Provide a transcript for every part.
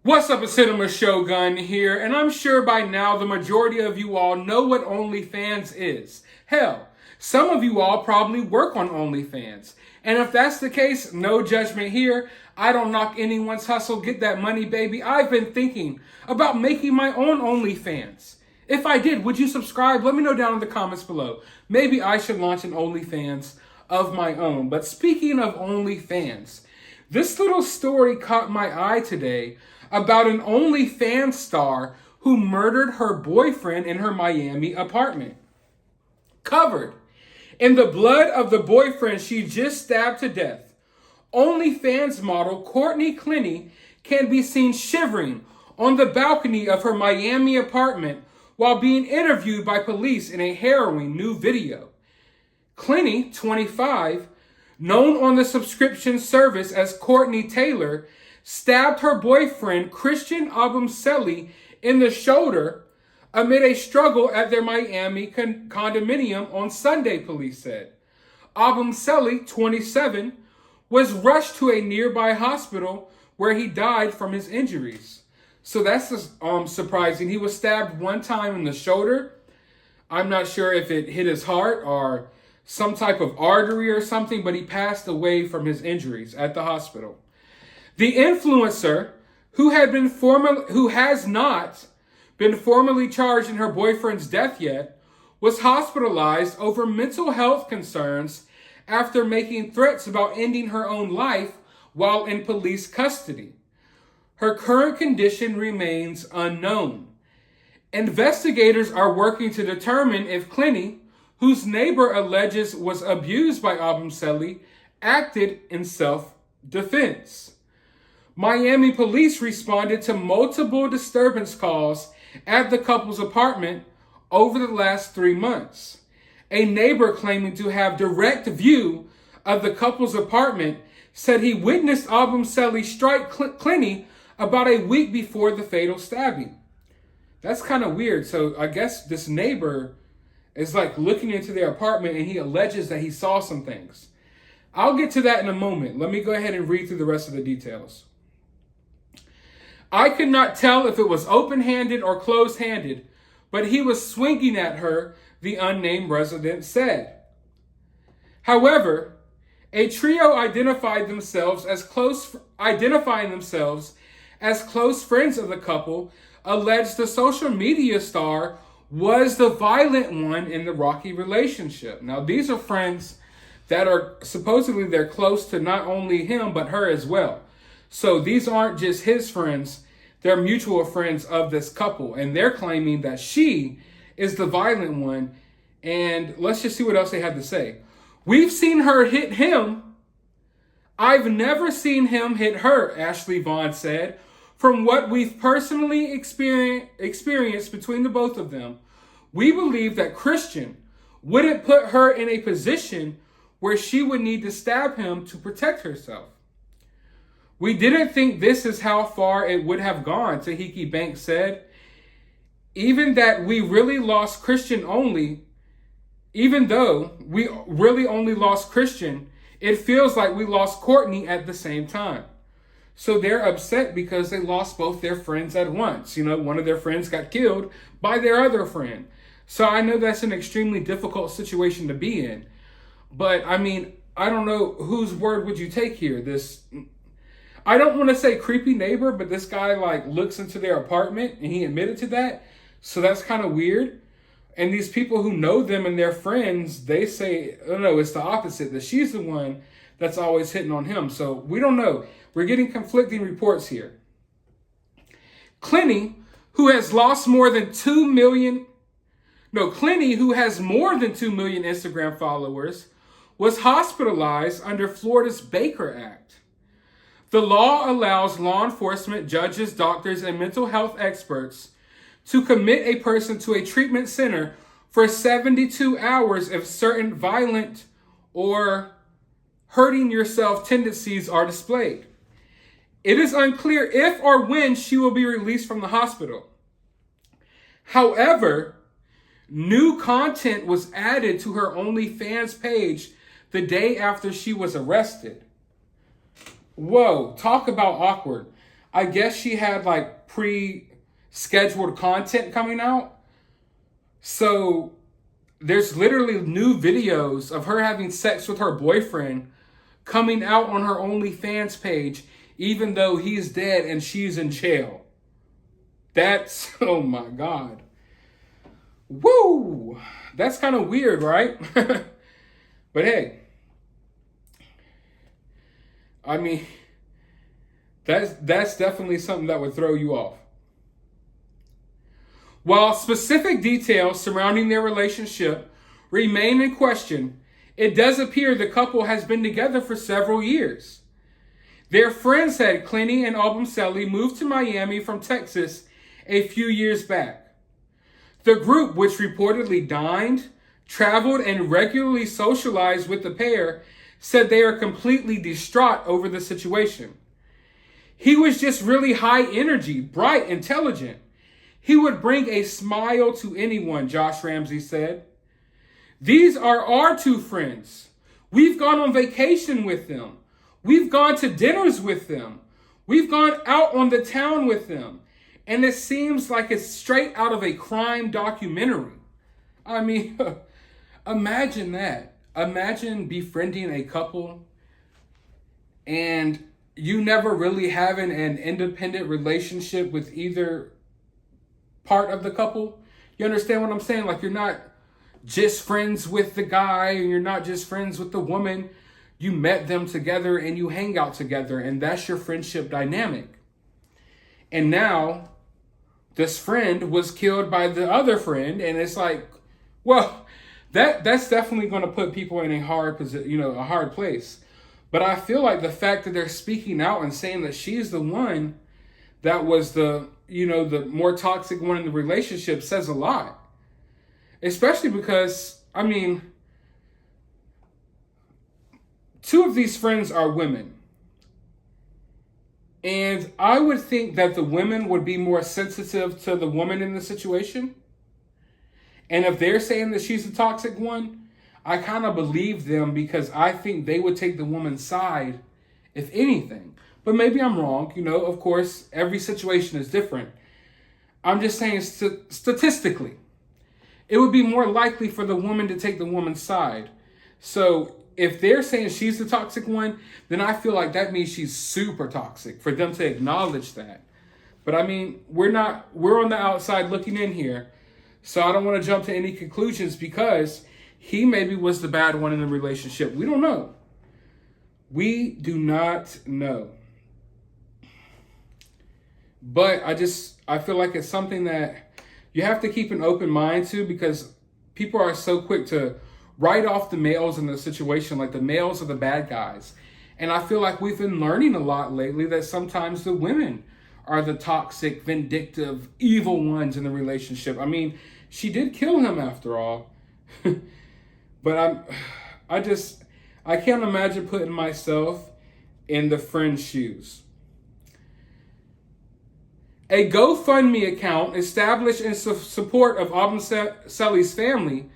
What's up, it's Cinema Shogun here, and I'm sure by now the majority of you all know what OnlyFans is. Hell, some of you all probably work on OnlyFans. And if that's the case, no judgment here. I don't knock anyone's hustle. Get that money, baby. I've been thinking about making my own OnlyFans. If I did, would you subscribe? Let me know down in the comments below. Maybe I should launch an OnlyFans of my own. But speaking of OnlyFans, this little story caught my eye today about an OnlyFans star who murdered her boyfriend in her Miami apartment. Covered in the blood of the boyfriend she just stabbed to death, OnlyFans model Clenney can be seen shivering on the balcony of her Miami apartment while being interviewed by police in a harrowing new video. Clenney, 25, known on the subscription service as Courtney Tailor, stabbed her boyfriend Christian Abumseli in the shoulder amid a struggle at their Miami condominium on Sunday, police said. Abumseli, 27, was rushed to a nearby hospital where he died from his injuries. So that's surprising. He was stabbed one time in the shoulder. I'm not sure if it hit his heart or some type of artery or something, but he passed away from his injuries at the hospital. The influencer, who has not been formally charged in her boyfriend's death yet, was hospitalized over mental health concerns after making threats about ending her own life while in police custody. Her current condition remains unknown. Investigators are working to determine if Clenney, whose neighbor alleges was abused by Abumseli, acted in self-defense. Miami police responded to multiple disturbance calls at the couple's apartment over the last 3 months. A neighbor claiming to have direct view of the couple's apartment said he witnessed Abumseli strike Clenney about a week before the fatal stabbing. That's kind of weird. So I guess this neighbor is like looking into their apartment and he alleges that he saw some things. I'll get to that in a moment. Let me go ahead and read through the rest of the details. I could not tell if it was open-handed or closed-handed, but he was swinging at her, the unnamed resident said. However, a trio identifying themselves as close friends of the couple alleged the social media star was the violent one in the rocky relationship. Now, these are friends that are supposedly they're close to not only him, but her as well. So these aren't just his friends, they're mutual friends of this couple. And they're claiming that she is the violent one. And let's just see what else they have to say. We've seen her hit him. I've never seen him hit her, Ashley Vaughn said. From what we've personally experienced between the both of them, we believe that Christian wouldn't put her in a position where she would need to stab him to protect herself. We didn't think this is how far it would have gone, Tahiki Banks said. Even though we really lost Christian, it feels like we lost Courtney at the same time. So they're upset because they lost both their friends at once. You know, one of their friends got killed by their other friend. So I know that's an extremely difficult situation to be in. But I mean, I don't know whose word would you take here. I don't want to say creepy neighbor, but this guy like looks into their apartment and he admitted to that. So that's kind of weird. And these people who know them and their friends, they say, oh no, it's the opposite, that she's the one that's always hitting on him. So we don't know. We're getting conflicting reports here. Clenney, who has more than 2 million Instagram followers, was hospitalized under Florida's Baker Act. The law allows law enforcement, judges, doctors, and mental health experts to commit a person to a treatment center for 72 hours if certain violent or hurting yourself tendencies are displayed. It is unclear if or when she will be released from the hospital. However, new content was added to her OnlyFans page the day after she was arrested. Whoa, talk about awkward. I guess she had like pre-scheduled content coming out. So there's literally new videos of her having sex with her boyfriend coming out on her OnlyFans page, even though he's dead and she's in jail. That's, oh my God. Woo! That's kind of weird, right? But hey, I mean, that's definitely something that would throw you off. While specific details surrounding their relationship remain in question, it does appear the couple has been together for several years. Their friend said Clenney and Obumseli moved to Miami from Texas a few years back. The group, which reportedly dined, traveled, and regularly socialized with the pair, said they are completely distraught over the situation. He was just really high energy, bright, intelligent. He would bring a smile to anyone, Josh Ramsey said. These are our two friends. We've gone on vacation with them. We've gone to dinners with them. We've gone out on the town with them. And it seems like it's straight out of a crime documentary. I mean, imagine that. Imagine befriending a couple and you never really having an independent relationship with either part of the couple. You understand what I'm saying? Like, you're not just friends with the guy and you're not just friends with the woman. You met them together and you hang out together, and that's your friendship dynamic. And now this friend was killed by the other friend, and it's like, well, that's definitely going to put people in a hard position, a hard place. But I feel like the fact that they're speaking out and saying that she's the one that was the more toxic one in the relationship says a lot. Especially because, I mean, two of these friends are women. And I would think that the women would be more sensitive to the woman in the situation. And if they're saying that she's the toxic one, I kind of believe them, because I think they would take the woman's side, if anything. But maybe I'm wrong. Of course, every situation is different. I'm just saying statistically, it would be more likely for the woman to take the woman's side. So if they're saying she's the toxic one, then I feel like that means she's super toxic for them to acknowledge that. But I mean, we're on the outside looking in here. So I don't want to jump to any conclusions, because he maybe was the bad one in the relationship. We don't know. We do not know. But I feel like it's something that you have to keep an open mind to, because people are so quick to write off the males in the situation, like the males are the bad guys. And I feel like we've been learning a lot lately that sometimes the women are the toxic, vindictive, evil ones in the relationship. I mean, she did kill him after all. But I can't imagine putting myself in the friend's shoes. A GoFundMe account established in support of Obumseli's family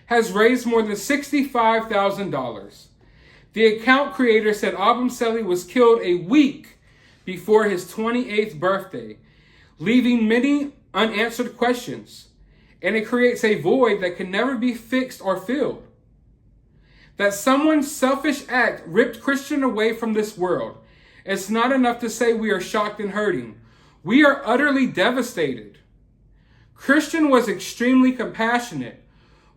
has raised more than $65,000. The account creator said Obumseli was killed a week before his 28th birthday, leaving many unanswered questions, and it creates a void that can never be fixed or filled. That someone's selfish act ripped Christian away from this world. It's not enough to say we are shocked and hurting. We are utterly devastated. Christian was extremely compassionate,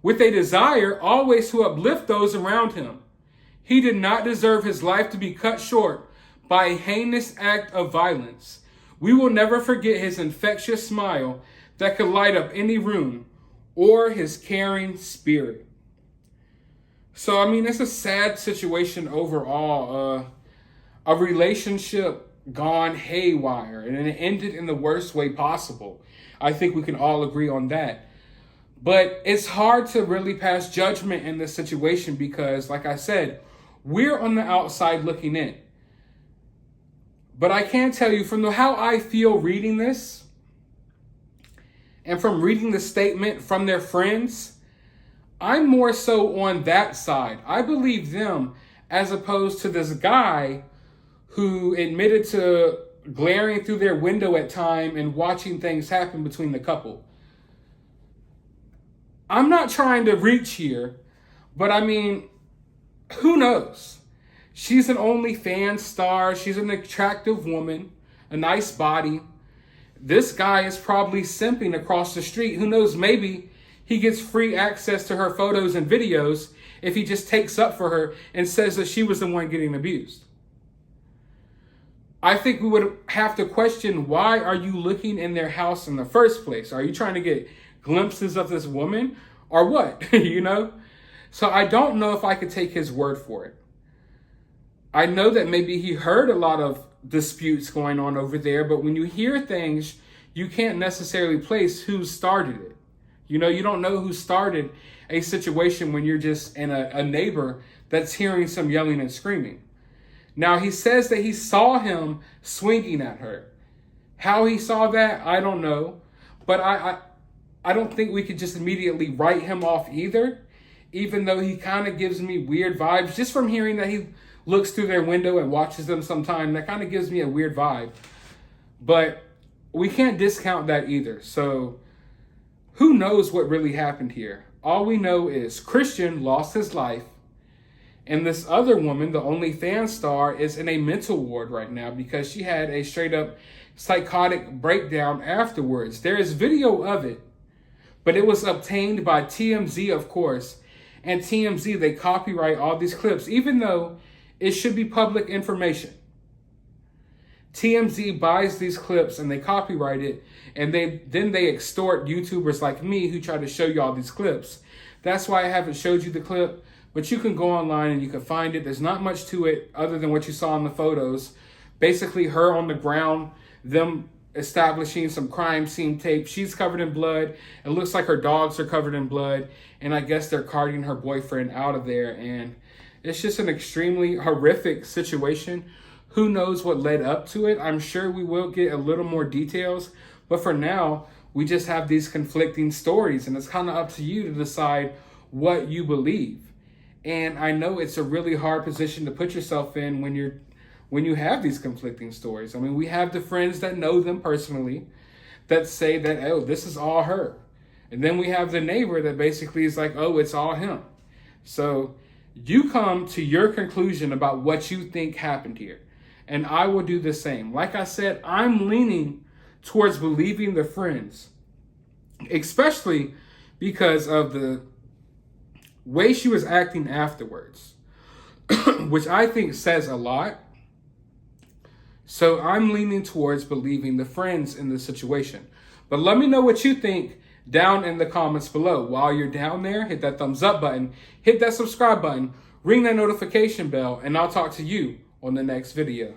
with a desire always to uplift those around him. He did not deserve his life to be cut short by a heinous act of violence. We will never forget his infectious smile that could light up any room, or his caring spirit. So, I mean, it's a sad situation overall. A relationship gone haywire, and it ended in the worst way possible. I think we can all agree on that. But it's hard to really pass judgment in this situation, because, like I said, we're on the outside looking in. But I can tell you from how I feel reading this, and from reading the statement from their friends, I'm more so on that side. I believe them, as opposed to this guy who admitted to glaring through their window at time and watching things happen between the couple. I'm not trying to reach here, but I mean, who knows? She's an OnlyFans star. She's an attractive woman, a nice body. This guy is probably simping across the street. Who knows? Maybe he gets free access to her photos and videos if he just takes up for her and says that she was the one getting abused. I think we would have to question, why are you looking in their house in the first place? Are you trying to get glimpses of this woman or what? You know? So I don't know if I could take his word for it. I know that maybe he heard a lot of disputes going on over there, but when you hear things, you can't necessarily place who started it. You know, you don't know who started a situation when you're just in a neighbor that's hearing some yelling and screaming. Now, he says that he saw him swinging at her. How he saw that, I don't know. But I don't think we could just immediately write him off either, even though he kind of gives me weird vibes. Just from hearing that he looks through their window and watches them sometime, that kind of gives me a weird vibe. But we can't discount that either. So who knows what really happened here? All we know is Christian lost his life, and this other woman, the OnlyFans star, is in a mental ward right now because she had a straight up psychotic breakdown afterwards. There is video of it, but it was obtained by TMZ, of course. And TMZ, they copyright all these clips, even though it should be public information. TMZ buys these clips and they copyright it, and then they extort YouTubers like me who try to show you all these clips. That's why I haven't showed you the clip, but you can go online and you can find it. There's not much to it other than what you saw in the photos. Basically, her on the ground, them establishing some crime scene tape. She's covered in blood. It looks like her dogs are covered in blood, and I guess they're carting her boyfriend out of there, and it's just an extremely horrific situation. Who knows what led up to it? I'm sure we will get a little more details, but for now, we just have these conflicting stories, and it's kind of up to you to decide what you believe. And I know it's a really hard position to put yourself in when you have these conflicting stories. I mean, we have the friends that know them personally that say that, oh, this is all her. And then we have the neighbor that basically is like, oh, it's all him. So you come to your conclusion about what you think happened here. And I will do the same. Like I said, I'm leaning towards believing the friends, especially because of the way she was acting afterwards, which I think says a lot. So I'm leaning towards believing the friends in this situation. But let me know what you think down in the comments below. While you're down there, hit that thumbs up button, hit that subscribe button, ring that notification bell, and I'll talk to you on the next video.